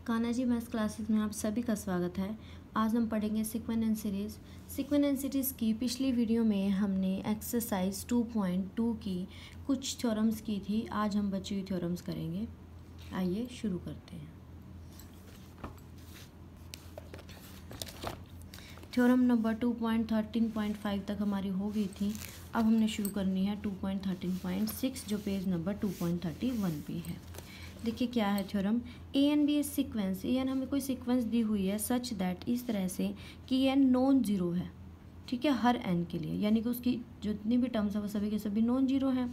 Kanha ji maths classes में आप सभी का स्वागत है। आज हम पढ़ेंगे sequence and series. Sequence and series की पिछली वीडियो में हमने एक्सरसाइज 2.2 की कुछ थ्योरम्स की थी। आज हम बची हुई थ्योरम्स करेंगे। आइए शुरू करते हैं। थ्योरम नंबर 2.13.5 तक हमारी हो गई थी। अब हमने शुरू करनी है 2.13.6 जो पेज नंबर 2.31 पे है। देखिए क्या है theorem. A n B A sequence, A N हमें कोई सीक्वेंस दी हुई है सच दैट, इस तरह से कि एन नॉन जीरो है, ठीक है, हर एन के लिए, यानी कि उसकी जितनी भी टर्म्स है वो सभी के सभी नॉन जीरो हैं।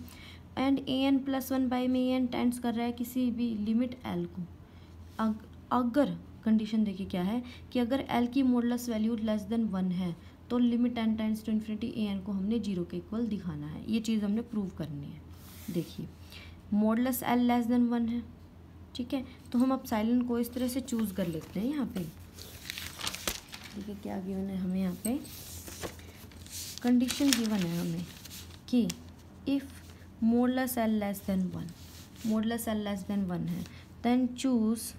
And A N plus one by में ए एन टेंड्स कर रहा है किसी भी लिमिट एल को। अगर कंडीशन देखिए क्या है कि अगर एल की मॉडुलस वैल्यू लेस देन 1 है तो limit N tends to infinity A N को हमने जीरो के इक्वल दिखाना है। ये चीज़ हमने प्रूव करनी है। देखिए मॉडुलस एल लेस देन 1 है, ठीक है, तो हम एप्सिलॉन को इस तरह से चूज़ कर लेते हैं। यहाँ पे देखिए क्या गिवन है हमें, यहाँ पे कंडीशन गिवन है हमें कि if modulus L less then 1, modulus L less then 1 है, देन चूज़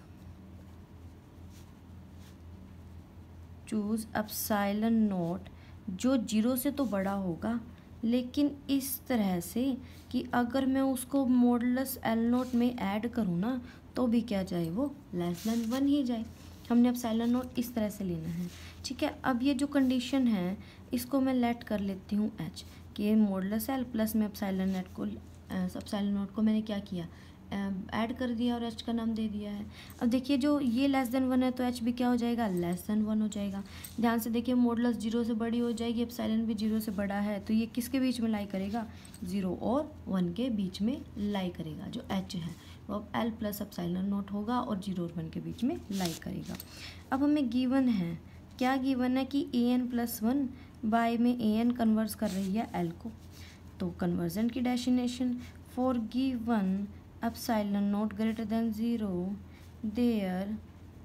एप्सिलॉन नॉट जो जीरो से तो बड़ा होगा, लेकिन इस तरह से कि अगर मैं उसको मॉडुलस एल नोट में ऐड करूँ ना तो भी क्या जाए, वो लेस देन 1 ही जाए। हमने एप्सिलॉन नोट इस तरह से लेना है, ठीक है। अब ये जो कंडीशन है इसको मैं लेट कर लेती हूँ एच, कि मॉडुलस एल प्लस में एप्सिलॉन नोट को मैंने क्या किया, ऐड कर दिया और एच का नाम दे दिया है। अब देखिए जो ये लेस देन 1 है तो एच भी क्या हो जाएगा, लेस देन 1 हो जाएगा। ध्यान से देखिए मॉडुलस जीरो से बड़ी हो जाएगी, एप्सिलॉन भी जीरो से बड़ा है, तो ये किसके बीच में लाई करेगा, 0 और 1 के बीच में लाई करेगा। जो एच है वो अब एल प्लस एप्सिलॉन नोट होगा और 0 और 1 के बीच में लाई करेगा। अब हमें गिवन है, क्या गिवन है कि ए एन प्लस 1 बाय में ए एन कन्वर्स कर रही है एल को। तो कन्वर्जन की definition, for given epsilon naught greater than 0 there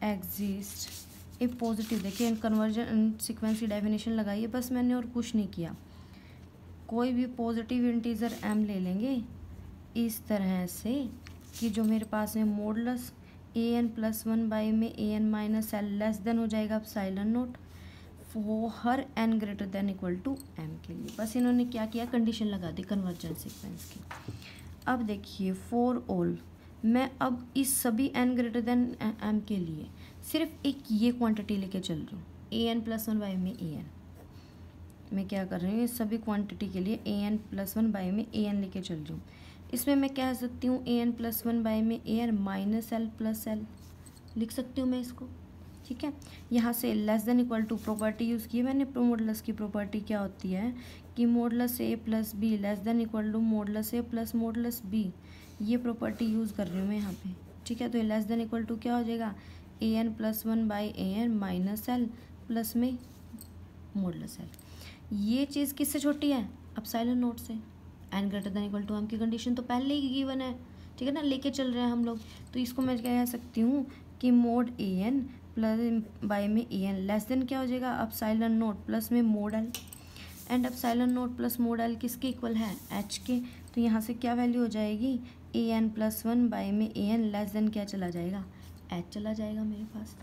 exist a positive. देखिए कन्वर्जन सीक्वेंस की डेफिनेशन लगाइए, बस मैंने और कुछ नहीं किया। कोई भी पॉजिटिव इंटीजर m ले लेंगे इस तरह से कि जो मेरे पास है modulus a N plus 1 by में ए n minus l less than हो जाएगा एप्सिलॉन नॉट वो हर n greater than equal to m के लिए। बस इन्होंने क्या किया, कंडीशन लगा दी कन्वर्जन सीक्वेंस की। अब देखिए फॉर ऑल, मैं अब इस सभी n ग्रेटर देन m के लिए सिर्फ एक ये क्वांटिटी लेके चल रही हूँ, ए एन प्लस 1 बाई में ए एन। मैं क्या कर रही हूँ, इस सभी क्वांटिटी के लिए ए एन प्लस 1 बाई में ए एन लेके चल रही हूँ। इसमें मैं कह सकती हूँ ए एन प्लस 1 बाई में ए n minus l plus l लिख सकती हूँ मैं इसको, ठीक है। यहाँ से less than equal to property use की है मैंने। मॉडुलस की प्रॉपर्टी क्या होती है कि modulus A plus B less than equal to modulus A plus modulus B. ये प्रॉपर्टी यूज़ कर रही हूँ मैं यहाँ पे, ठीक है। तो ये लेस देन इक्वल टू क्या हो जाएगा, a N plus 1 by a n minus l plus में मॉडुलस एल। ये चीज़ किससे छोटी है, एप्सिलॉन नोट से। N greater than equal to m की कंडीशन तो पहले ही गिवन है, ठीक है ना, लेके चल रहे हैं हम लोग। तो इसको मैं कह सकती हूँ कि mod A N plus by में ए एन लेस देन क्या हो जाएगा, एप्सिलॉन नोट प्लस में mod L. And epsilon naught plus mod L किसके इक्वल है, एच के। तो यहाँ से क्या वैल्यू हो जाएगी, ए एन प्लस 1 बाई में ए एन लेस देन क्या चला जाएगा, एच चला जाएगा मेरे पास।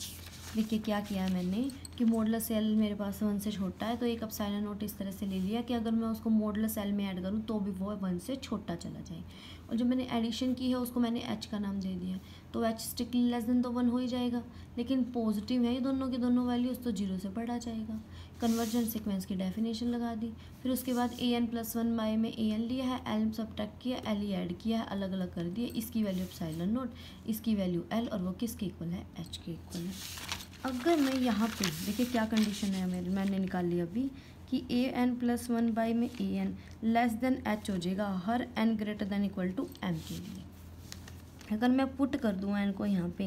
देखिए क्या किया है मैंने कि मॉडुलस एल मेरे पास 1 से छोटा है, तो एक एप्सिलॉन नोट इस तरह से ले लिया कि अगर मैं उसको मॉडुलस एल में ऐड करूँ तो भी वो 1 से छोटा चला जाए। और जो मैंने एडिशन की है उसको मैंने एच का नाम दे दिया, तो एच स्ट्रिक्टली लेस देन तो 1 हो ही जाएगा, लेकिन पॉजिटिव है ये दोनों की दोनों वैल्यूज़, तो 0 से बढ़ा जाएगा। कन्वर्जन सीक्वेंस की डेफिनेशन लगा दी। फिर उसके बाद ए एन प्लस 1 बाई में ए एन लिया है, एल सब्ट्रैक्ट किया, एल ही ऐड किया है, अलग अलग कर दिए। इसकी वैल्यू एप्सिलॉन नोट, इसकी वैल्यू एल, और वो किसके इक्वल है, एच के इक्वल है। अगर मैं यहाँ पे देखिए क्या कंडीशन है मैंने निकाल लिया अभी कि ए एन प्लस 1 बाई में A N less than H हो जाएगा हर N greater than equal to M के लिए। अगर मैं पुट कर दूँ एन को यहाँ पे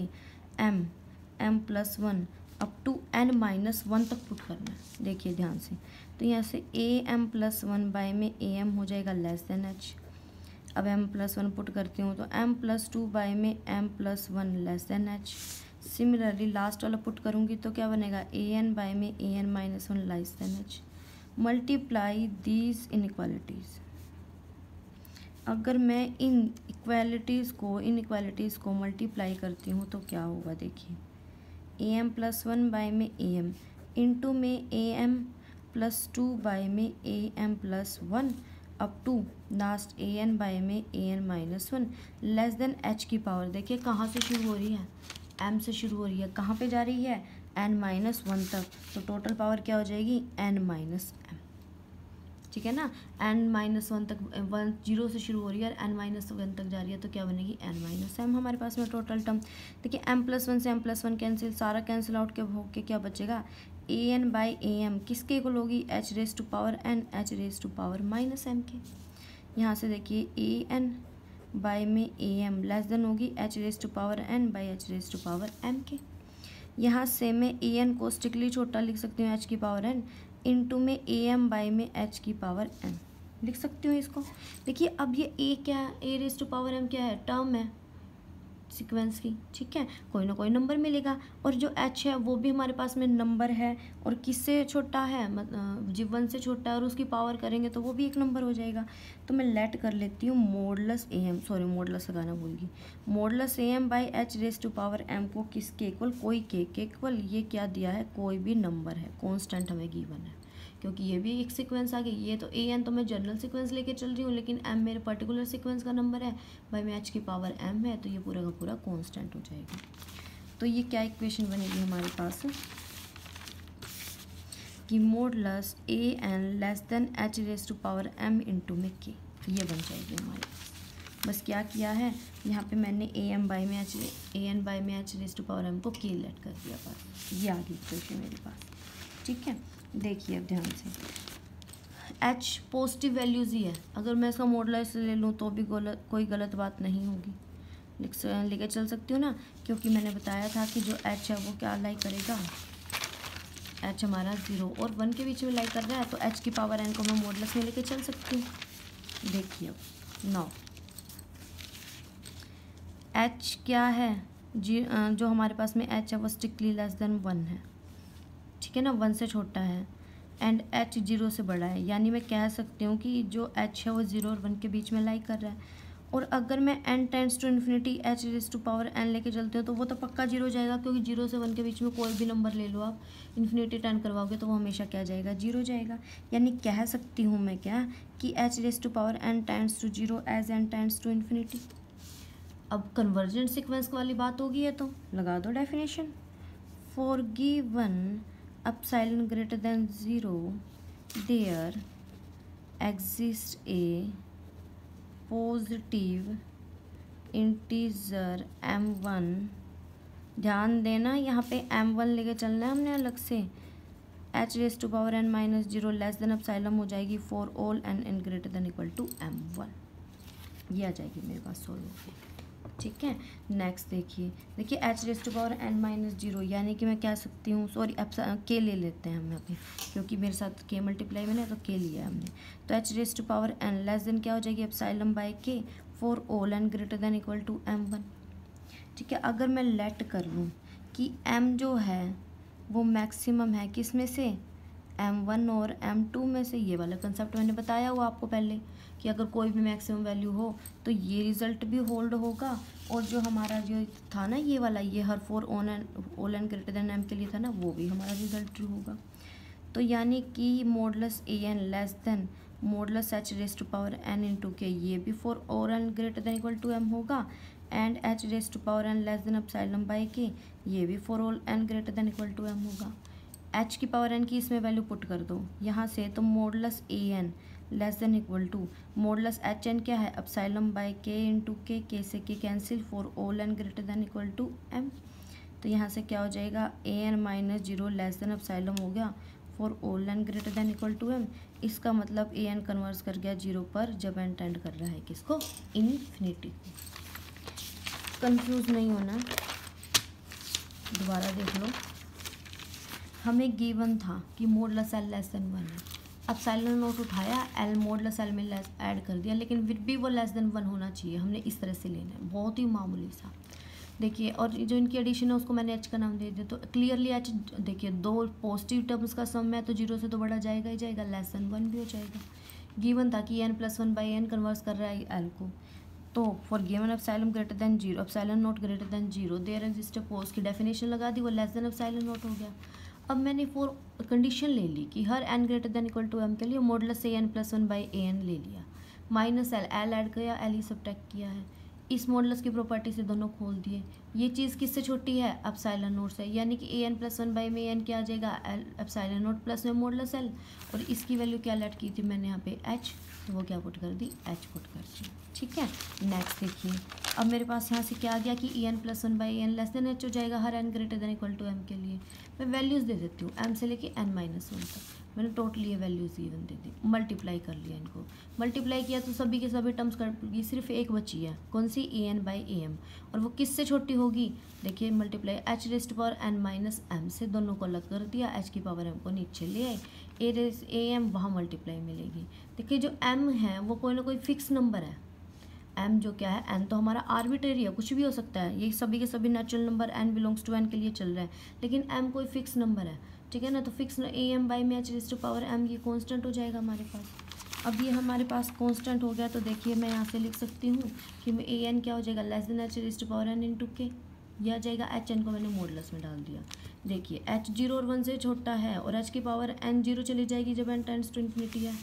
M plus 1 up to N minus 1 तक पुट करना है, देखिए ध्यान से। तो यहाँ से ए एम प्लस 1 बाई में ए एम हो जाएगा लेस देन एच। अब एम प्लस 1 पुट करती हूँ तो एम प्लस 2 बाई में m plus 1 less than h. Similarly last वाला पुट करूँगी तो क्या बनेगा, ए एन बाई में ए n minus 1 less than h. Multiply these inequalities, अगर मैं इन इक्वालिटीज़ को मल्टीप्लाई करती हूँ तो क्या होगा, देखिए am प्लस 1 बाय में am इंटू में am प्लस 2 बाय में am plus 1 up to last an by में an minus 1 less than h की पावर। देखिए कहाँ से शुरू हो रही है, m से शुरू हो रही है, कहाँ पे जा रही है, n माइनस 1 तक। तो टोटल पावर क्या हो जाएगी, n माइनस m, ठीक है ना। n माइनस 1 तक, 1 0 से शुरू हो रही है और n माइनस 1 तक जा रही है, तो क्या बनेगी, n माइनस m हमारे पास में टोटल टर्म। देखिए m प्लस 1 से m प्लस 1 कैंसिल, सारा कैंसिल आउट के होके क्या बचेगा, an बाई am किसके इक्वल होगी, h raise to power n, h raise to power minus m के। यहाँ से देखिए an बाई में am लेस देन होगी h raise to power n by h raise to power m के। यहाँ से मैं an को स्ट्रिक्टली छोटा लिख सकती हूँ h की पावर n इंटू में am बाई में h की पावर m लिख सकती हूँ इसको। देखिए अब ये a क्या है, a raise to power m क्या है, टर्म है सीक्वेंस की, ठीक है, कोई ना कोई नंबर मिलेगा। और जो h है वो भी हमारे पास में नंबर है, और किससे छोटा है, जब 1 से छोटा है और उसकी पावर करेंगे तो वो भी एक नंबर हो जाएगा। तो मैं लेट कर लेती हूँ मॉडुलस am, सॉरी मॉडुलस लगाना भूल गई, modulus am by h raise to power m को किसके इक्वल, कोई के इक्वल, ये क्या दिया है, कोई भी नंबर है, कॉन्स्टेंट हमें गिवन है, क्योंकि ये भी एक सीक्वेंस आ गई। ये तो an तो मैं जनरल सीक्वेंस लेके चल रही हूँ, लेकिन m मेरे पर्टिकुलर सीक्वेंस का नंबर है, भाई में h की पावर m है, तो ये पूरा का पूरा कांस्टेंट हो जाएगा। तो ये क्या इक्वेशन बनेगी हमारे पास कि modulus an less than h raise to power m into में k, ये बन जाएगी हमारे पास। बस क्या किया है, यहाँ पे मैंने an बाई में h raise to power m को k लेट कर दिया, बस ये आ गई इक्वेशन मेरे पास, ठीक है। देखिए अब ध्यान से, h पॉजिटिव वैल्यूज़ ही है, अगर मैं इसका मॉडुलस ले लूँ तो भी कोई गलत बात नहीं होगी, लेके चल सकती हूँ ना, क्योंकि मैंने बताया था कि जो h है वो क्या लाई करेगा, h हमारा 0 और 1 के बीच में लाई कर रहा है, तो h की पावर n को मैं मॉडुलस में लेके चल सकती हूँ। देखिए अब नौ h क्या है, जो हमारे पास में h है वो स्ट्रिक्टली लेस देन 1 है, ठीक है ना, 1 से छोटा है, एंड h 0 से बड़ा है, यानी मैं कह सकती हूँ कि जो h है वो 0 और 1 के बीच में लाई कर रहा है। और अगर मैं n tends to infinity h raise to power n लेके चलती हूँ तो वो तो पक्का 0 जाएगा, क्योंकि 0 से 1 के बीच में कोई भी नंबर ले लो आप, इन्फिनिटी 10 करवाओगे तो वो हमेशा क्या जाएगा, 0 जाएगा। यानी कह सकती हूँ मैं क्या कि h raise to power n tends to 0 as n tends to infinity. अब कन्वर्जेंट सीक्वेंस वाली बात होगी, है तो लगा दो definition, for given epsilon greater than 0 there exists a positive integer m1। ध्यान देना यहाँ पे m1 लेके चलना है हमने अलग से, h raise to power n minus 0 less than epsilon हो जाएगी for all n greater than equal to m1, ये आ जाएगी मेरे पास सोल्व होगी, ठीक है। नेक्स्ट देखिए h raise to power n minus 0, यानी कि मैं कह सकती हूँ, सॉरी k ले लेते हैं हम यहाँ पे, क्योंकि मेरे साथ k मल्टीप्लाई में ना तो k लिया हमने, तो h raise to power n less than क्या हो जाएगी, epsilon by k for all n greater than equal to m1, ठीक है। अगर मैं लेट कर लूँ कि m जो है वो मैक्सिमम है किस में से, m1 और m2 में से, ये वाला कंसेप्ट मैंने बताया हुआ आपको पहले कि अगर कोई भी मैक्सिमम वैल्यू हो तो ये रिजल्ट भी होल्ड होगा, और जो हमारा जो था ना ये वाला, ये हर for all N greater than m के लिए था ना, वो भी हमारा रिजल्ट ट्रू होगा। तो यानी कि modulus an less than modulus h raise to power n into K, ये भी for all n greater than equal to m होगा, and h raise to power n less than epsilon by k, ये भी for all n greater than equal to m होगा। h की पावर n की इसमें वैल्यू पुट कर दो यहाँ से, तो modulus an less than equal to modulus H N क्या है, epsilon by K into K से K cancel for all N greater than equal to m। तो यहाँ से क्या हो जाएगा, an minus 0 less than epsilon हो गया for all N greater than equal to m। इसका मतलब an कन्वर्स कर गया 0 पर जब n टेंड कर रहा है किसको, इन्फिनिटी। कंफ्यूज नहीं होना, दोबारा देख लो, हमें गिवन था कि मॉडुलस l लेस देन 1 है, एप्सिलॉन नोट उठाया, l मॉडुलस l में लेस ऐड कर दिया, लेकिन फिर भी वो लेस देन 1 होना चाहिए, हमने इस तरह से लेना है, बहुत ही मामूली सा। देखिए और जो इनकी एडिशन है उसको मैंने h का नाम दे दिया, तो क्लियरली h, देखिए दो पॉजिटिव टर्म्स का सम है तो 0 से तो बड़ा जाएगा ही जाएगा, लेस देन 1 भी हो जाएगा, गिवन था कि N plus one by N converge कर रहा है एल को, तो for given epsilon greater than zero, epsilon naught greater than zero, there exist a pos की डेफिनेशन लगा दी, वो लेस देन एप्सिलॉन नॉट हो गया। अब मैंने फॉर कंडीशन ले ली कि हर N greater than equal to M के लिए modulus a N plus one by a n ले लिया, माइनस एल, एल ऐड किया, एल ही सब्ट्रैक्ट किया है, इस मॉडुलस की प्रॉपर्टी से दोनों खोल दिए। ये चीज़ किससे छोटी है? एप्सिलॉन नोट से, यानी कि A N plus one by में ए एन क्या आ जाएगा? एल एप्सिलॉन नोट प्लस में मॉडुलस एल, और इसकी वैल्यू क्या लेट की थी मैंने यहाँ पे एच, तो वो क्या पुट कर दी? एच पुट कर दी। ठीक है, नेक्स्ट देखिए, अब मेरे पास यहाँ से क्या आ गया कि E N plus one by N less than H हो जाएगा हर N greater than equal to M के लिए। मैं वैल्यूज़ दे देती हूँ एम से लेके एन माइनस वन तक, मैंने टोटली ये वैल्यूज़ गिवन दे दी, मल्टीप्लाई कर लिया इनको, मल्टीप्लाई किया तो सभी के सभी टर्म्स कट गई, सिर्फ एक बची है, कौन सी? A n by a m, और वो किससे छोटी होगी? देखिए multiply h raised power n minus m से, दोनों को अलग कर दिया, एच की पावर एम को नीचे ले आए, ए एम वहाँ मल्टीप्लाई मिलेगी। देखिए जो एम है वो कोई ना कोई फिक्स नंबर है, एम जो क्या है, एन तो हमारा आर्बिट्रेरी है, कुछ भी हो सकता है, ये सभी के सभी natural number n belongs to n के लिए चल रहा है, लेकिन एम कोई फिक्स नंबर है, ठीक है ना, तो फिक्स ए एम बाई में h raise to power m ये कांस्टेंट हो जाएगा हमारे पास। अब ये हमारे पास कांस्टेंट हो गया, तो देखिए मैं यहाँ से लिख सकती हूँ कि ए एन क्या हो जाएगा? Less than h raise to power n into k, यह आ जाएगा, एच एन को मैंने मॉडुलस में डाल दिया। देखिए एच जीरो और वन से छोटा है, और एच की पावर एन जीरो चली जाएगी जब एन टेंड्स टू इन्फिनिटी है,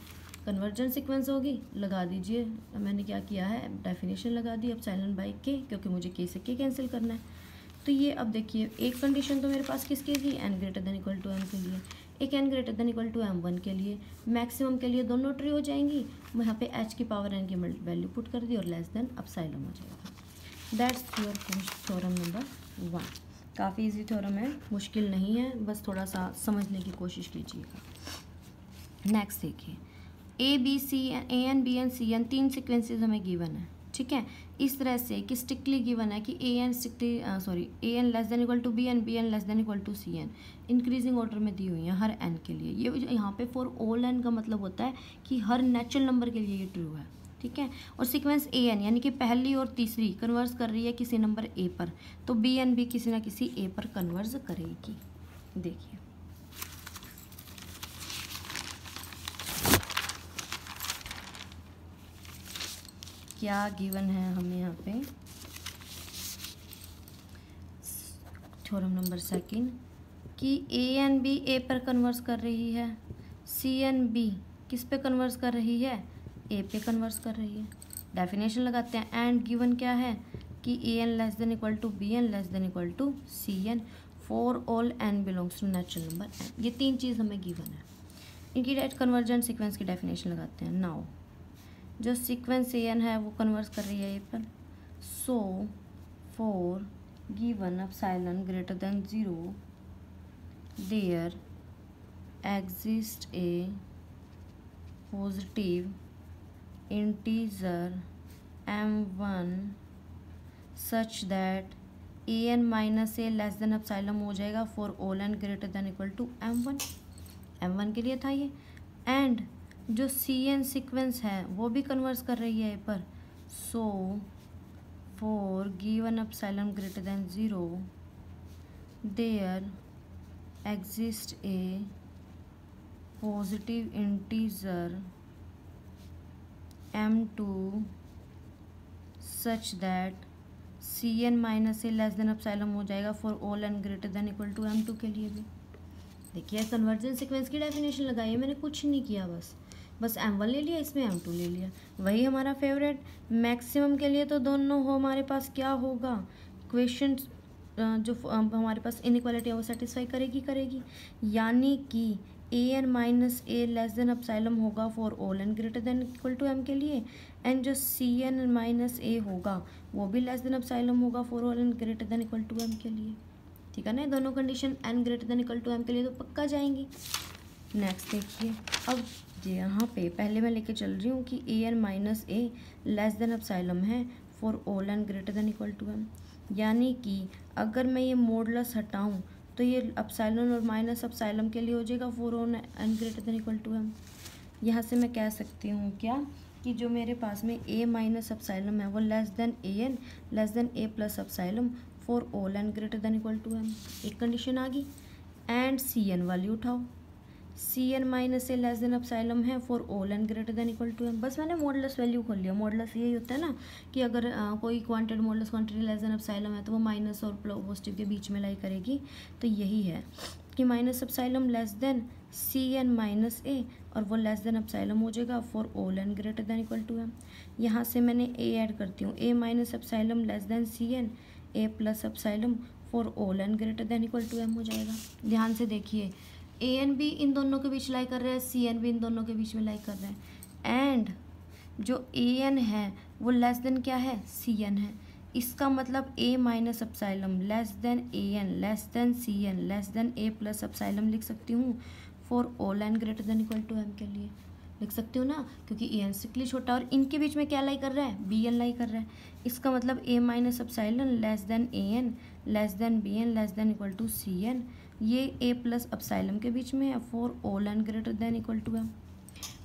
कन्वर्जेंट सीक्वेंस होगी, लगा दीजिए, मैंने क्या किया है डेफिनेशन लगा दी एप्सिलॉन बाई के, क्योंकि मुझे के से के कैंसिल करना है। तो ये अब देखिए एक कंडीशन तो मेरे पास किसकी थी? N greater than equal to M के लिए, एक n greater than equal to m one के लिए, मैक्सिमम के लिए दोनों ट्री हो जाएंगी, मैं यहाँ पे एच की पावर एन की वैल्यू पुट कर दी और लेस देन एप्सिलॉन हो जाएगा। That's your theorem number one. काफ़ी इजी थ्योरम है, मुश्किल नहीं है, बस थोड़ा सा समझने की कोशिश कीजिएगा। नेक्स्ट देखिए, a b c a n b n c n तीन सिक्वेंसेज हमें गिवन है, ठीक है, इस तरह से कि स्ट्रिक्टली गिवन है कि A N less than equal to B N less than equal to C N, increasing order में दी हुई है हर एन के लिए। ये यहाँ पे फॉर ऑल एन का मतलब होता है कि हर नेचुरल नंबर के लिए ये ट्रू है, ठीक है, और सीक्वेंस ए एन यानी कि पहली और तीसरी कन्वर्स कर रही है किसी नंबर ए पर, तो बी एन भी किसी ना किसी ए पर कन्वर्स करेगी। देखिए क्या गिवन है हमें यहाँ पे, थ्योरम नंबर सेकंड, कि ए एन बी ए पर कन्वर्स कर रही है, सी एन बी किस पे कन्वर्स कर रही है? ए पे कन्वर्स कर रही है। डेफिनेशन लगाते हैं, एंड गिवन क्या है कि A N less than equal to B N less than equal to C N for all N belongs to natural number N. ये तीन चीज़ हमें गिवन है, इनकी डायरेक्ट कन्वर्जेंट सीक्वेंस की डेफिनेशन लगाते हैं। नाउ जो सीक्वेंस ए एन है वो कन्वर्स कर रही है ए पर, so for given epsilon greater than zero there exist a positive integer m1 such that a n minus A less than epsilon हो जाएगा for all N greater than equal to m1 के लिए था ये, and जो c N sequence है वो भी कन्वर्स कर रही है पर, so for given epsilon greater than zero there exist a positive integer m2 such that c N minus A less than epsilon हो जाएगा for all N greater than equal to m2 के लिए भी। देखिए कन्वर्जेंट सीक्वेंस की definition लगाई है मैंने, कुछ नहीं किया, बस m1 ले लिया, इसमें m2 ले लिया, वही हमारा फेवरेट। मैक्सिमम के लिए तो दोनों हो हमारे पास क्या होगा, क्वेश्चन जो हमारे पास इनइक्वालिटी है वो सेटिस्फाई करेगी, यानी कि ए एन माइनस ए लेस देन एप्सिलॉन होगा for all N greater than equal to M के लिए, एंड जो सी एन माइनस ए होगा वो भी लेस देन एप्सिलॉन होगा for all N greater than equal to M के लिए, ठीक है ना। दोनों condition n greater than equal to M के लिए तो पक्का जाएंगी। नेक्स्ट देखिए, अब यहाँ पे पहले मैं लेके चल रही हूँ कि ए एन माइनस ए लेस देन एप्सिलॉन है for all N greater than equal to m, यानी कि अगर मैं ये मॉडुलस हटाऊँ तो ये एप्सिलॉन और माइनस एप्सिलॉन के लिए हो जाएगा for all N greater than equal to M. यहाँ से मैं कह सकती हूँ क्या कि जो मेरे पास में ए माइनस एप्सिलॉन है वो less than A plus epsilon for all N greater than equal to m, एक कंडीशन आ गई। एंड सी एन वैल्यू उठाओ, सी एन माइनस ए लेस देन एप्सिलॉन है for all N greater than equal to m. बस मैंने modulus value खोल लिया। Modulus यही होता है ना कि अगर कोई quantity modulus quantity less than epsilon है तो वो माइनस और पॉजिटिव के बीच में लाई करेगी। तो यही है कि minus epsilon less than C N minus A और वो लेस देन एप्सिलॉन हो जाएगा for all N greater than equal to M. यहाँ से मैंने ए ऐड करती हूँ, A minus epsilon less than C N A plus epsilon for all N greater than equal to M हो जाएगा। ध्यान से देखिए, ए एन भी इन दोनों के बीच लाई कर रहा है, सी एन भी इन दोनों के बीच में लाई कर रहा है, एंड जो ए एन है वो लेस देन क्या है, सी एन है। इसका मतलब A minus epsilon less than A N less than C N less than A plus epsilon लिख सकती हूँ for all N greater than equal to M के लिए लिख सकती हूँ ना, क्योंकि ए एन से छोटा और इनके बीच में क्या लाई कर रहा है, बी एन लाई कर रहा है। इसका मतलब A minus epsilon less than A N less than B N less than equal to C N, ये ए प्लस एप्सिलॉन के बीच में है for all N greater than equal to M.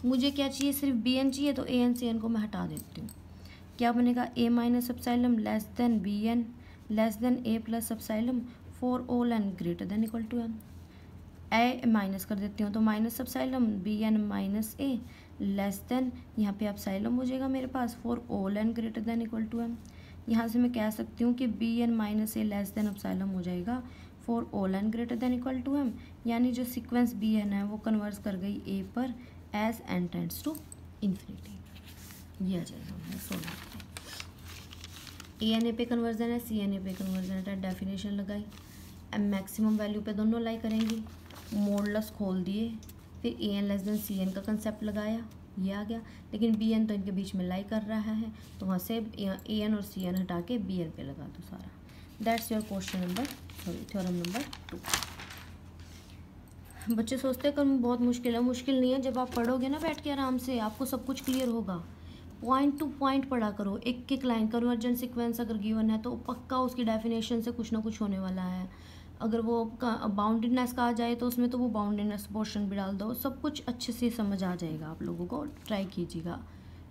मुझे क्या चाहिए, सिर्फ बी एन चाहिए, तो ए एन सी एन को मैं हटा देती हूँ। क्या बनेगा, A minus epsilon less than B N less than A plus epsilon for all N greater than equal to M. A minus कर देती हूँ तो minus epsilon B N minus ए लेस देन, यहाँ पे एप्सिलॉन हो जाएगा मेरे पास for all N greater than equal to M. यहाँ से मैं कह सकती हूँ कि बी एन माइनस ए लेस देन एप्सिलॉन हो जाएगा for all N greater than equal to m, यानी जो सीक्वेंस बी एन है वो कन्वर्स कर गई ए पर as n tends to infinity. ये आ जाएगा 16 ए एन ए पे कन्वर्जन है, सी एन ए पे कन्वर्जन है, डेफिनेशन लगाई, मैक्सिमम वैल्यू पे दोनों लाई करेंगी, मॉडुलस खोल दिए, फिर A N less than C N का कंसेप्ट लगाया, ये आ गया। लेकिन बी एन तो इनके बीच में लाई कर रहा है तो वहाँ से ए एन और सी एन हटा के बी एन पे लगा दो सारा। That's your question number theorem number 2। बच्चे सोचते हैं कि बहुत मुश्किल है, मुश्किल नहीं है। जब आप पढ़ोगे ना बैठ के आराम से, आपको सब कुछ क्लियर होगा। पॉइंट टू पॉइंट पढ़ा करो, एक एक लाइन। कन्वर्जेंट सीक्वेंस अगर गिवन है तो पक्का उसकी डेफिनेशन से कुछ ना कुछ होने वाला है। अगर वो बाउंडेडनेस का आ जाए तो उसमें तो वो बाउंडेडनेस पोर्शन भी डाल दो, सब कुछ अच्छे से समझ आ जाएगा आप लोगों को। ट्राई कीजिएगा।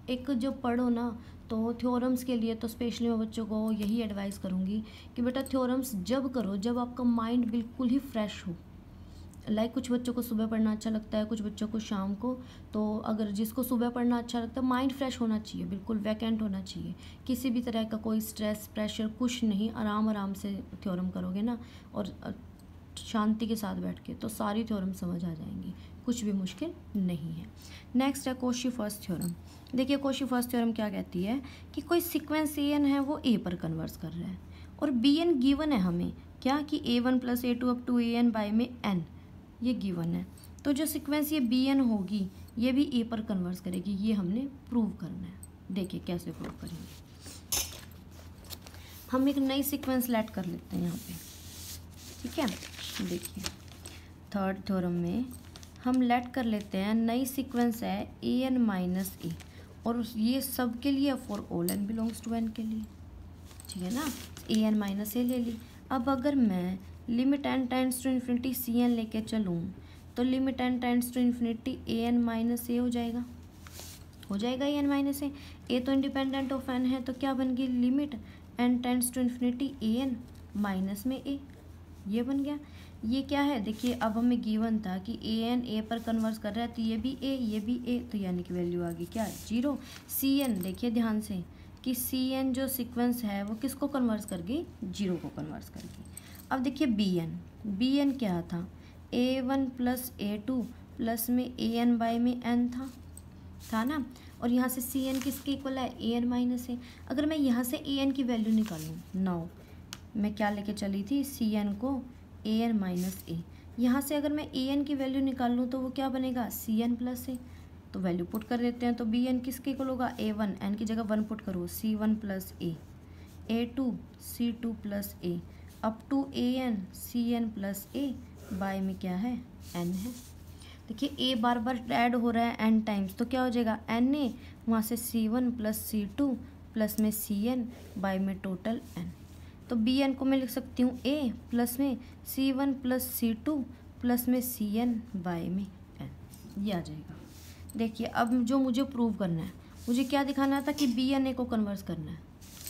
एक जो पढ़ो ना तो थ्योरम्स के लिए तो स्पेशली मैं बच्चों को यही एडवाइस करूँगी कि बेटा थ्योरम्स जब करो जब आपका माइंड बिल्कुल ही फ्रेश हो। लाइक कुछ बच्चों को सुबह पढ़ना अच्छा लगता है, कुछ बच्चों को शाम को। तो अगर जिसको सुबह पढ़ना अच्छा लगता है, माइंड फ्रेश होना चाहिए, बिल्कुल वैकेंट होना चाहिए, किसी भी तरह का कोई स्ट्रेस प्रेशर कुछ नहीं। आराम आराम से थ्योरम करोगे ना और शांति के साथ बैठ के, तो सारी थ्योरम समझ आ जाएंगी, कुछ भी मुश्किल नहीं है। नेक्स्ट है कॉची फर्स्ट थ्योरम। देखिए कॉची फर्स्ट थ्योरम क्या कहती है कि कोई सीक्वेंस ए एन है वो ए पर कन्वर्स कर रहा है और बी एन गिवन है हमें, क्या कि A1 + A2 up to AN by में n, ये गिवन है। तो जो सीक्वेंस ये बी एन होगी ये भी ए पर कन्वर्स करेगी, ये हमने प्रूव करना है। देखिए कैसे प्रूव करेंगे। हम एक नई सीक्वेंस लेट कर लेते हैं यहाँ पे, ठीक है। देखिए थर्ड थ्योरम में हम लेट कर लेते हैं नई सीक्वेंस है AN माइनस ए और ये सब के लिए for all n belongs to n के लिए, ठीक है ना। AN माइनस ए ले ली। अब अगर मैं limit n tends to infinity CN लेके चलूँ तो limit n tends to infinity AN minus A हो जाएगा AN माइनस ए तो इंडिपेंडेंट ऑफ n है, तो क्या बन गई limit n tends to infinity AN minus में ए, ये बन गया। ये क्या है, देखिए अब हमें गिवन था कि AN ए पर कन्वर्स कर रहा है तो ये भी ए ये भी ए, तो यानी कि वैल्यू आ गई क्या, 0। CN देखिए ध्यान से कि CN जो सीक्वेंस है वो किसको कन्वर्स कर गई, 0 को कन्वर्स कर गई। अब देखिए BN क्या था, A1 + A2 प्लस में AN बाय में n था ना। और यहाँ से CN किसके इक्वल है, AN माइनस ए। अगर मैं यहाँ से AN की वैल्यू निकालूँ, नाउ मैं क्या लेके चली थी, CN को AN माइनस ए। यहाँ से अगर मैं AN की वैल्यू निकाल लूँ तो वो क्या बनेगा, CN + ए। तो वैल्यू पुट कर देते हैं, तो BN किसके इक्वल होगा, A1, n की जगह 1 पुट करो, C1 + a, A2 C2 + a up to AN CN + a by में क्या है, n है। देखिए a बार बार ऐड हो रहा है n टाइम्स, तो क्या हो जाएगा Na, वहाँ से C1 + C2 प्लस में CN बाय में टोटल n। तो BN को मैं लिख सकती हूँ a प्लस में C1 + C2 प्लस में CN बाय में n, ये आ जाएगा। देखिए अब जो मुझे प्रूव करना है, मुझे क्या दिखाना था कि BN a को कन्वर्स करना है,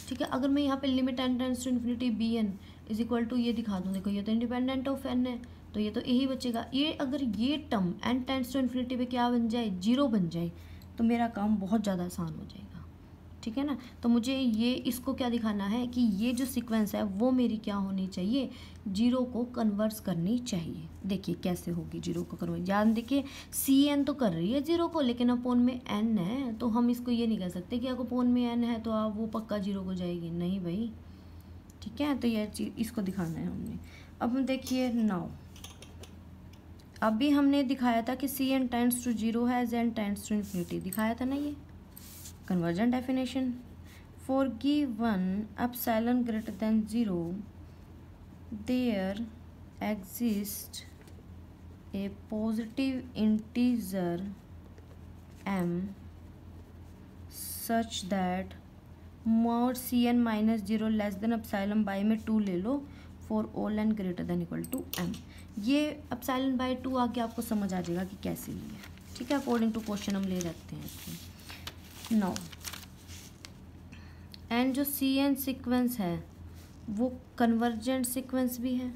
ठीक है। अगर मैं यहाँ पे limit n tends to infinity BN is equal to ये दिखा दूँ, देखो ये तो इंडिपेंडेंट ऑफ एन है, तो ये तो यही बचेगा। ये अगर ये term n tends to infinity पे क्या बन जाए, जीरो बन जाए, तो मेरा काम बहुत ज़्यादा आसान हो जाएगा, ठीक है ना। तो मुझे ये इसको क्या दिखाना है कि ये जो सीक्वेंस है वो मेरी क्या होनी चाहिए, जीरो को कन्वर्स करनी चाहिए। देखिए कैसे होगी जीरो को कन्वर्ट, याद देखिए सी एन तो कर रही है जीरो को, लेकिन अपोन में एन है, तो हम इसको ये नहीं कह सकते कि अगर अपोन में एन है तो आप वो पक्का जीरो को जाएगी, नहीं भाई, ठीक है। तो ये चीज़ इसको दिखाना है हमने। अब हम देखिए नाउ, अभी हमने दिखाया था कि सी एन टेंड्स टू जीरो है, एन टेंड्स टू इन्फिनिटी, दिखाया था ना ये convergent definition. For given epsilon greater than 0, there exists a positive integer m such that mod cn minus 0 less than epsilon by में 2 ले लो for all n greater than equal to m। ये epsilon by 2 आके आपको समझ आ जाएगा कि कैसे लिए, ठीक है, अकॉर्डिंग टू क्वेश्चन हम ले रखते हैं इसको। नो एंड जो सी एन सीक्वेंस है वो कन्वर्जेंट सीक्वेंस भी है,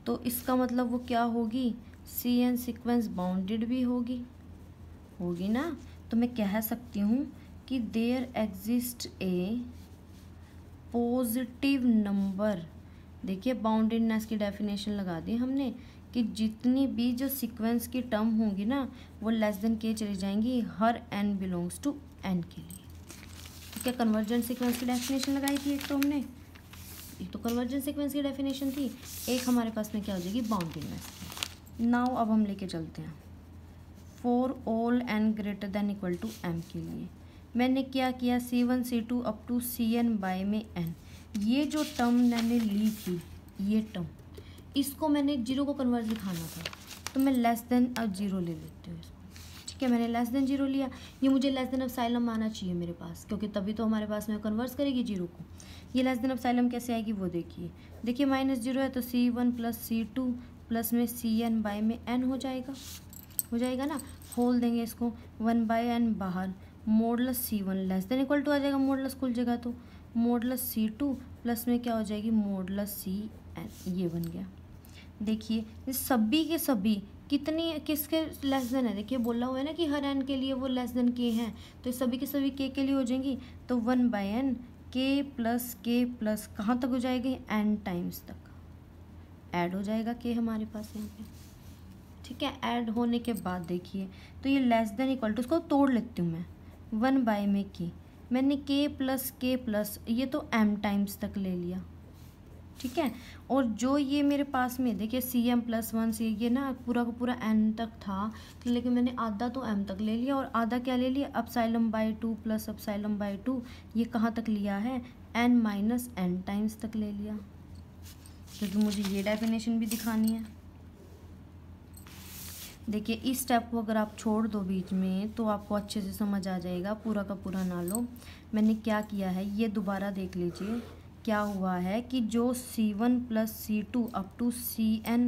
तो इसका मतलब वो क्या होगी, सी एन सीक्वेंस बाउंडेड भी होगी ना। तो मैं कह सकती हूँ कि there exist a positive number, देखिए बाउंडेडनेस की डेफिनेशन लगा दी हमने कि जितनी भी जो सीक्वेंस की टर्म होंगी ना वो लेस देन के चली जाएंगी हर एन बिलोंग्स टू एन के लिए, ठीक है। कन्वर्जेंट सीक्वेंस की डेफिनेशन लगाई थी एक, तो हमने एक तो कन्वर्जेंट सीक्वेंस की डेफिनेशन थी, एक हमारे पास में क्या हो जाएगी बाउंडेडनेस। नाउ अब हम लेके चलते हैं for all N greater than equal to M के लिए मैंने क्या किया, C1 C2 up to Cn by में n, ये जो टर्म मैंने ली थी, ये टर्म, इसको मैंने जीरो को कन्वर्ट दिखाना था, तो मैं लेस देन अब जीरो ले लेती हूँ इसको, ठीक है। मैंने लेस देन जीरो लिया, ये मुझे लेस देन एप्सिलॉन आना चाहिए मेरे पास, क्योंकि तभी तो हमारे पास में कन्वर्ट करेगी जीरो को। ये लेस देन एप्सिलॉन कैसे आएगी वो देखिए माइनस जीरो है तो C1 प्लस C2 प्लस में Cn बाय में n हो जाएगा ना, खोल देंगे इसको, 1 बाय n बाहर, modulus C1 less than equal to आ जाएगा, मोडलस खुल जाएगा तो मोडलस C2 प्लस में क्या हो जाएगी मोडलस Cn, ये बन गया। देखिए ये सभी के सभी किसके लेस देन है, देखिए बोला हुआ है ना कि हर एन के लिए वो लेस देन के हैं, तो सभी के सभी के लिए हो जाएंगी, तो 1 बाय एन के प्लस कहाँ तक हो जाएगी, एन टाइम्स तक ऐड हो जाएगा के हमारे पास यहाँ पे, ठीक है। ऐड होने के बाद देखिए तो ये लेस देन इक्वल टू, उसको तोड़ लेती हूँ मैं, 1 बाय में के, मैंने के प्लस ये तो एम टाइम्स तक ले लिया, ठीक है। और जो ये मेरे पास में देखिए Cm+1 से ये ना पूरा का पूरा n तक था, लेकिन मैंने आधा तो m तक ले लिया और आधा क्या ले लिया, epsilon by 2 plus epsilon by 2, ये कहाँ तक लिया है, n माइनस n टाइम्स तक ले लिया, क्योंकि मुझे ये डेफिनेशन भी दिखानी है। देखिए इस स्टेप को अगर आप छोड़ दो बीच में तो आपको अच्छे से समझ आ जाएगा, पूरा का पूरा ना लो। मैंने क्या किया है ये दोबारा देख लीजिए, क्या हुआ है कि जो C1 plus C2 up to Cn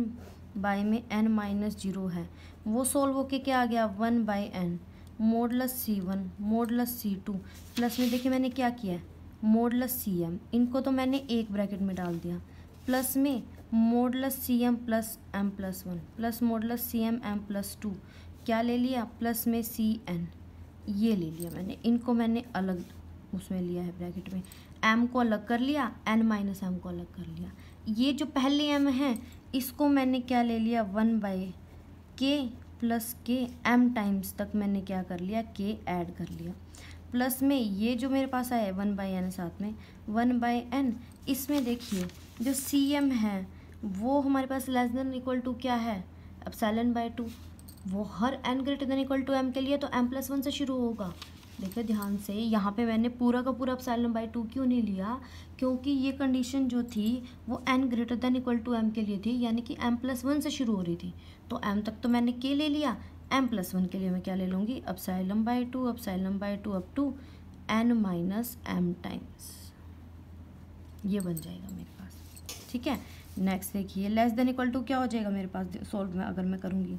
by में n माइनस जीरो है वो सोल्व होके क्या आ गया, 1 by n modulus C1 modulus C2 plus में देखिए मैंने क्या किया है मोडलस Cm, इनको तो मैंने एक ब्रैकेट में डाल दिया, प्लस में modulus Cm plus m+1 plus modulus Cm m+2 क्या ले लिया, प्लस में Cn ये ले लिया मैंने, इनको मैंने अलग उसमें लिया है ब्रैकेट में, m को अलग कर लिया, n माइनस m को अलग कर लिया। ये जो पहले m है इसको मैंने क्या ले लिया, 1 बाय के प्लस के m टाइम्स तक मैंने क्या कर लिया, के ऐड कर लिया, प्लस में ये जो मेरे पास आया है 1 बाय n साथ में 1 बाय n, इसमें देखिए जो Cm है वो हमारे पास लेस देन इक्वल टू क्या है, एप्सिलॉन बाय 2, वो हर n greater than equal to m के लिए तो m+1 से शुरू होगा। देखिए ध्यान से यहाँ पे मैंने पूरा का पूरा एप्सिलॉन बाय 2 क्यों नहीं लिया, क्योंकि ये कंडीशन जो थी वो n greater than equal to m के लिए थी, यानी कि m+1 से शुरू हो रही थी, तो m तक तो मैंने के ले लिया, m+1 के लिए मैं क्या ले लूँगी, epsilon by 2 up to n minus m times, ये बन जाएगा मेरे पास, ठीक है। नेक्स्ट देखिए लेस देन इक्वल टू क्या हो जाएगा मेरे पास सोल्व में अगर मैं करूँगी,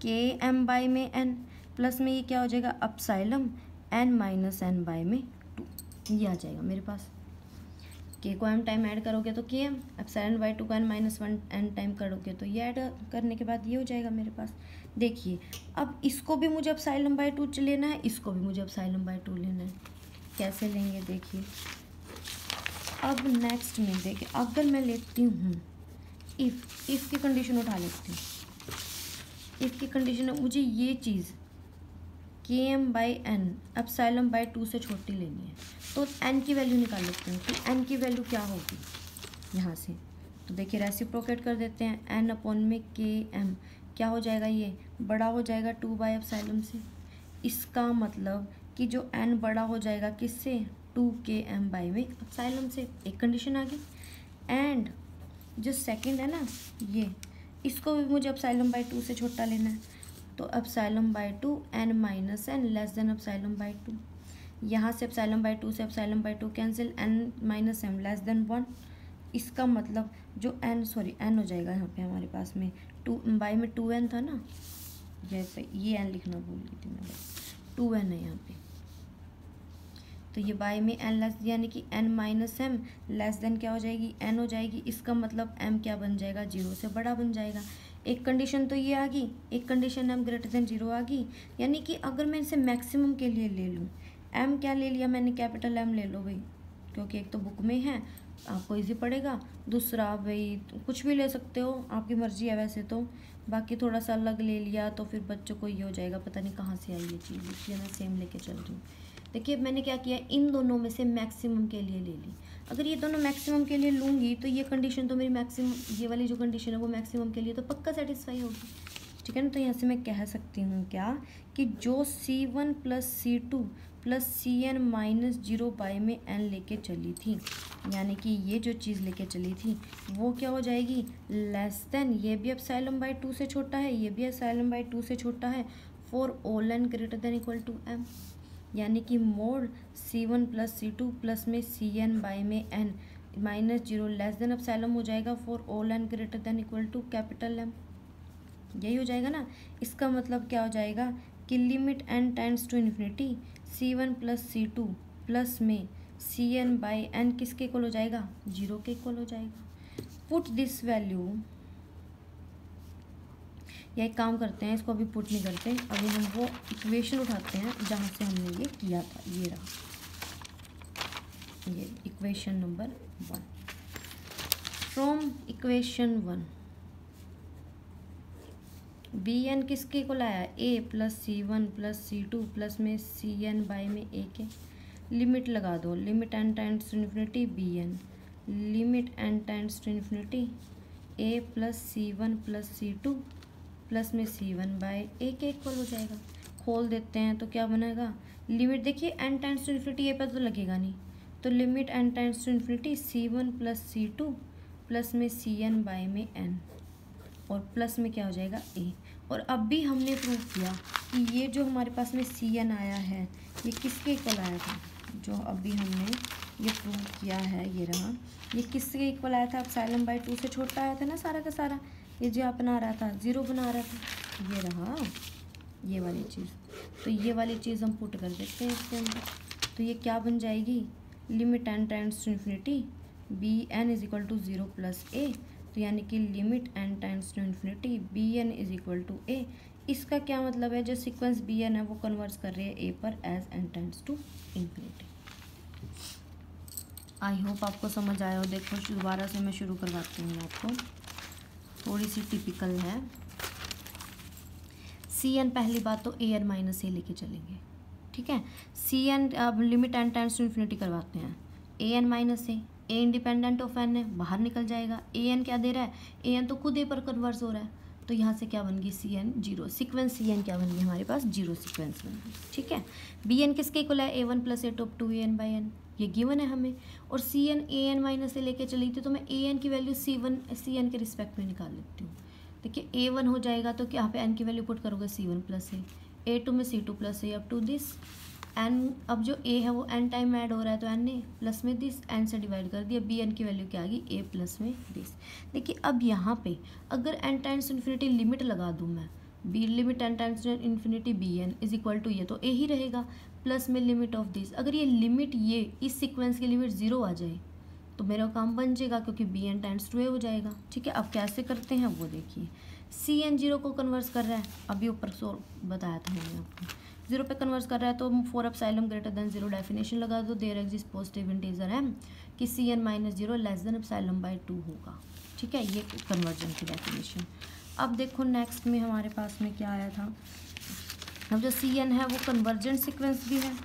के m बाय में n प्लस में ये क्या हो जाएगा, epsilon n minus n by में 2, ये आ जाएगा मेरे पास। के को एम टाइम ऐड करोगे तो k m, epsilon by two का n minus one n time करोगे तो ये ऐड करने के बाद ये हो जाएगा मेरे पास। देखिए अब इसको भी मुझे एप्सिलॉन बाई टू लेना है, इसको भी मुझे एप्सिलॉन बाई टू लेना है। कैसे लेंगे देखिए, अब नेक्स्ट में देखिए अगर मैं लेती हूँ इफ़ की कंडीशन उठा लेती हूँ। इफ़ की कंडीशन है मुझे ये चीज़ k m by n epsilon by two से छोटी लेनी है, तो एन की वैल्यू निकाल लेते हैं कि एन की वैल्यू क्या होगी यहाँ से। तो देखिए रेसिप्रोकेट कर देते हैं, एन अपॉन में के एम क्या हो जाएगा, ये बड़ा हो जाएगा टू बाई एप्सिलॉन से। इसका मतलब कि जो एन बड़ा हो जाएगा किससे, टू के एम बाई में एप्सिलॉन से। एक कंडीशन आ गई। एंड जो सेकंड है ना ये, इसको भी मुझे एप्सिलॉन बाई टू से छोटा लेना है, तो epsilon by two N minus n less than epsilon by two. यहाँ से एप्सिलॉन बाई टू से epsilon by two cancel, n minus m less than one. इसका मतलब जो एन एन हो जाएगा यहाँ पे हमारे पास में टू बाई में टू एन था ना, ये एन लिखना भूल गई थी मैं, टू एन है यहाँ पे। तो ये बाई में एन लेस यानी कि n minus m less than क्या हो जाएगी, एन हो जाएगी। इसका मतलब एम क्या बन जाएगा, जीरो से बड़ा बन जाएगा। एक कंडीशन तो ये आ गई, एक condition M greater than zero आ गई। यानी कि अगर मैं इसे मैक्सिमम के लिए ले लूँ, एम क्या ले लिया मैंने, कैपिटल एम ले लो भाई, क्योंकि एक तो बुक में है आपको इजी पड़ेगा, दूसरा भाई कुछ भी ले सकते हो, आपकी मर्जी है वैसे तो। बाकी थोड़ा सा अलग ले लिया तो फिर बच्चों को ये हो जाएगा पता नहीं कहाँ से आई ये चीज़, इसलिए मैं सेम लेके चल रही हूँ। देखिए मैंने क्या किया, इन दोनों में से मैक्सिमम के लिए ले ली। अगर ये दोनों मैक्सिमम के लिए लूँगी तो ये कंडीशन तो मेरी मैक्सिमम, ये वाली जो कंडीशन है वो मैक्सिमम के लिए तो पक्का सेटिस्फाई होगी, ठीक है ना। तो यहाँ से मैं कह सकती हूँ क्या कि जो C1 plus C2 plus CN minus zero by में n लेके चली थी, यानी कि ये जो चीज़ लेके चली थी वो क्या हो जाएगी, लेस देन, ये भी एप्सिलॉन बाई टू से छोटा है, ये भी एप्सिलॉन बाई टू से छोटा है, for all n greater than equal to m। यानी कि mod C1 plus C2 plus में CN बाई में n minus zero less than epsilon हो जाएगा for all n greater than equal to capital M। यही हो जाएगा ना। इसका मतलब क्या हो जाएगा कि limit n tends to infinity C1 plus C2 plus में CN बाई n किसके इक्वल हो जाएगा, जीरो के इक्वल हो जाएगा। पुट दिस वैल्यू, या एक काम करते हैं, इसको अभी पुट नहीं करते, अभी हम वो इक्वेशन उठाते हैं जहाँ से हमने ये किया था। ये रहा, ये equation number 1। From equation 1 Bn किसके इक्वल आया, a plus C1 plus C2 plus में CN बाई में a के। लिमिट लगा दो, limit n tends to infinity Bn, limit n tends to infinity a plus C1 plus C2 plus में C1 by a के equal हो जाएगा। खोल देते हैं तो क्या बनेगा, लिमिट देखिए n tends to infinity a पर तो लगेगा नहीं, तो limit n tends to infinity C1 plus C2 plus में CN बाई में n और प्लस में क्या हो जाएगा a। और अब भी हमने प्रूव किया कि ये जो हमारे पास में CN आया है ये किसके इक्वल आया था, जो अभी हमने ये प्रूव किया है, ये रहा, ये किसके इक्वल आया था, एप्सिलॉन बाई टू से छोटा आया था ना सारा का सारा। ये जो बना रहा था, जीरो बना रहा था, ये रहा ये वाली चीज़। तो ये वाली चीज़ हम पुट कर देते हैं इसके अंदर, तो ये क्या बन जाएगी, limit n tends to infinity Bn is equal to zero plus a, तो यानी कि limit n tends to infinity Bn is equal to a। इसका क्या मतलब है, जो सीक्वेंस Bn है वो कन्वर्ट कर रही है a पर as n tends to infinity. I hope आपको समझ आया हो। देखो दोबारा से मैं शुरू करवाती हूँ आपको, थोड़ी सी टिपिकल है। CN पहली बात तो an माइनस ए लेके चलेंगे, ठीक है। CN अब limit n tends to infinity करवाते हैं, an minus a, a independent of n है, बाहर निकल जाएगा। an क्या दे रहा है, an तो खुद a पर कन्वर्स हो रहा है, तो यहाँ से क्या बन गई, CN जीरो, सीक्वेंस CN क्या बन गई हमारे पास, जीरो सीक्वेंस बन गई, ठीक है। Bn किसके इक्वल है, a1 plus a up to an by n, ये गिवन है हमें। और CN an माइनस ए लेके चली थी, तो मैं an की वैल्यू CN के रिस्पेक्ट में निकाल लेती हूँ। देखिए a1 हो जाएगा तो यहाँ पे n की वैल्यू पुट करोगे C1 प्लस ए, a2 में C2 plus a up to this n। अब जो a है वो n टाइम ऐड हो रहा है तो n ए प्लस में दिस, n से डिवाइड कर दिया, Bn की वैल्यू क्या आ गई, a प्लस में दिस। देखिए अब यहाँ पे अगर n टाइम्स इन्फिनिटी लिमिट लगा दूँ मैं, b limit n times infinity Bn is equal to ये तो a ही रहेगा, प्लस में लिमिट ऑफ दिस। अगर ये लिमिट, ये इस सीक्वेंस की लिमिट ज़ीरो आ जाए तो मेरा काम बन जाएगा क्योंकि बी एन टेंड्स टू ए हो जाएगा। ठीक है, अब कैसे करते हैं वो देखिए। सी एन जीरो को कन्वर्स कर रहा है, अभी ऊपर बताया था मैंने आपको, जीरो पे कन्वर्स कर रहा है तो for epsilon greater than zero definition लगा दो, there exist positive integer M कि C N minus zero less than epsilon by two होगा। ठीक है, ये कन्वर्जन की डेफिनेशन। अब देखो नेक्स्ट में हमारे पास में क्या आया था, अब जो सी एन है वो कन्वर्जेंट सीक्वेंस भी है,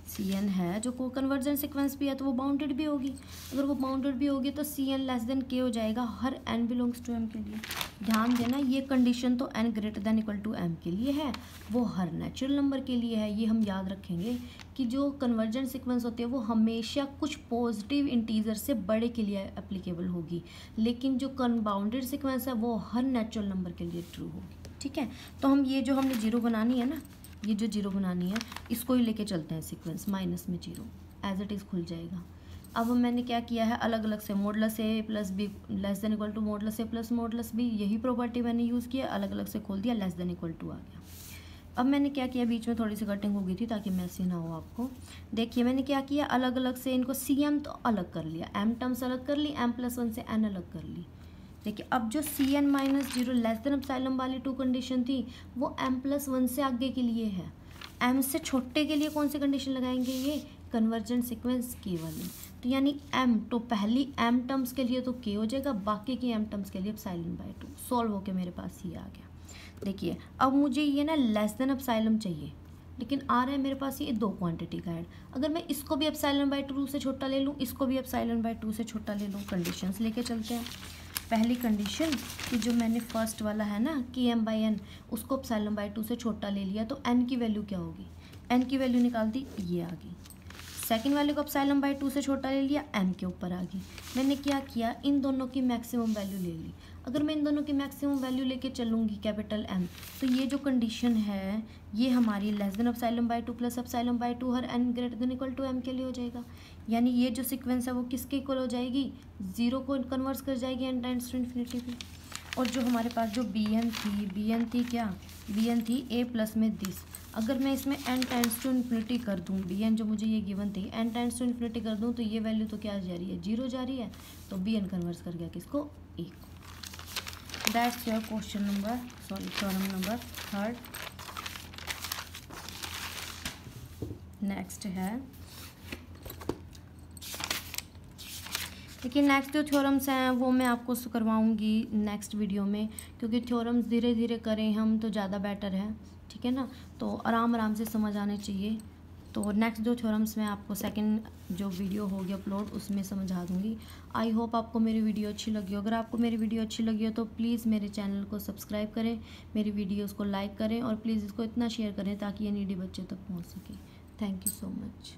सी एन है जो को कन्वर्जेंट सीक्वेंस भी है तो वो बाउंडेड भी होगी। अगर वो बाउंडेड भी होगी तो सी एन लेस देन के हो जाएगा हर एन बिलोंग्स टू एम के लिए। ध्यान देना ये कंडीशन तो n greater than equal to M के लिए है, वो हर नेचुरल नंबर के लिए है। ये हम याद रखेंगे कि जो कन्वर्जेंट सीक्वेंस होती है वो हमेशा कुछ पॉजिटिव इंटीजर से बड़े के लिए एप्लीकेबल होगी, लेकिन जो बाउंडेड सीक्वेंस है वो हर नेचुरल नंबर के लिए ट्रू होगी। ठीक है, तो हम ये जो हमने जीरो बनानी है ना, ये जो जीरो बनानी है इसको ही लेके चलते हैं सीक्वेंस, माइनस में जीरो एज इट इज़ खुल जाएगा। अब मैंने क्या किया है, अलग अलग से modulus A plus B less than equal to modulus A plus modulus b, यही प्रॉपर्टी मैंने यूज़ किया, अलग अलग से खोल दिया, लेस देन इक्वल टू आ गया। अब मैंने क्या किया, बीच में थोड़ी सी कटिंग हो गई थी ताकि मैसी ना हो आपको। देखिए मैंने क्या किया, अलग अलग से इनको सी एम तो अलग कर लिया, एम टर्म्स अलग कर ली, एम प्लस वन से एन अलग कर ली। देखिए अब जो c N minus zero less than epsilon वाली टू कंडीशन थी वो एम प्लस वन से आगे के लिए है, एम से छोटे के लिए कौन सी कंडीशन लगाएंगे, ये कन्वर्जेंट सीक्वेंस के वाली। तो यानी एम तो पहली एम टर्म्स के लिए तो के हो जाएगा, बाकी की एम टर्म्स के लिए एप्सिलॉन बाई टू। सॉल्व होके मेरे पास ये आ गया। देखिए अब मुझे ये ना लेस देन एप्सिलॉन चाहिए, लेकिन आ रहा है मेरे पास ये दो क्वांटिटी का ऐड। अगर मैं इसको भी एप्सिलॉन बाई टू से छोटा ले लूँ, इसको भी एप्सिलॉन बाई टू से छोटा ले लूँ, कंडीशंस लेके चलते हैं। पहली कंडीशन कि जो मैंने फर्स्ट वाला है ना कि एम बाई एन, उसको एप्सिलॉन बाई टू से छोटा ले लिया तो एन की वैल्यू क्या होगी, एन की वैल्यू निकाल दी, ये आ गई। सेकंड वाले को एप्सिलॉन बाई टू से छोटा ले लिया, एम के ऊपर आ गई। मैंने क्या किया, इन दोनों की मैक्सिमम वैल्यू ले ली। अगर मैं इन दोनों की मैक्सिमम वैल्यू लेके चलूँगी कैपिटल एम, तो ये जो कंडीशन है ये हमारी less than epsilon by two plus epsilon by two हर N greater than equal to M के लिए हो जाएगा। यानी ये जो सीक्वेंस है वो किसके इक्वल हो जाएगी, जीरो को कन्वर्ट कर जाएगी एन टेंड्स टू इन्फिनिटी पे। और जो हमारे पास जो बी एन थी क्या, बी एन थी ए प्लस में दिस। अगर मैं इसमें एन टेंड्स टू इन्फिनिटी कर दूँ, बी एन जो मुझे ये गिवन थी एन टेंड्स टू इन्फिनिटी कर दूँ तो ये वैल्यू तो क्या जा रही है, जीरो जा रही है, तो बी एन कन्वर्ट कर गया किसको, ए को। That's your question number theorem number third. Next है, देखिए नेक्स्ट जो थ्योरम्स हैं वो मैं आपको करवाऊंगी नेक्स्ट वीडियो में, क्योंकि थ्योरम्स धीरे धीरे करें हम तो ज़्यादा बेटर है। ठीक है ना, तो आराम आराम से समझ आने चाहिए। तो नेक्स्ट जो थ्योरम्स मैं आपको सेकंड जो वीडियो होगी अपलोड उसमें समझा दूंगी। आई होप आपको मेरी वीडियो अच्छी लगी हो। अगर आपको मेरी वीडियो अच्छी लगी हो तो प्लीज़ मेरे चैनल को सब्सक्राइब करें, मेरी वीडियोज़ को लाइक करें और प्लीज़ इसको इतना शेयर करें ताकि ये नीडी बच्चे तक पहुँच सके। Thank you so much.